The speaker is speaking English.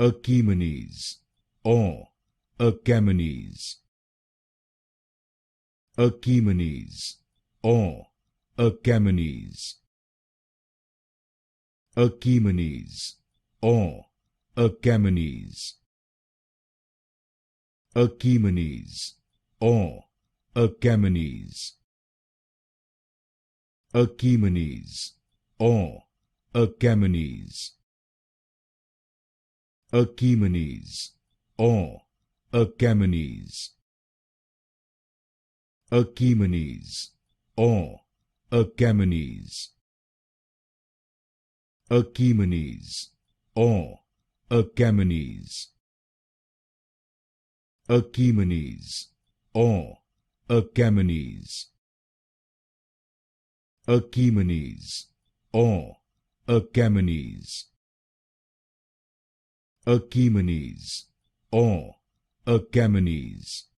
Achaemenes or Achaemenes. Achaemenes or Achaemenes. Achaemenes or Achaemenes. Achaemenes or Achaemenes. Achaemenes or Achaemenes. Achaemenes or Achaemenes. Achaemenes or Achaemenes. Achaemenes or Achaemenes. Achaemenes or Achaemenes. Achaemenes or Achaemenes. Achaemenes or Achaemenes.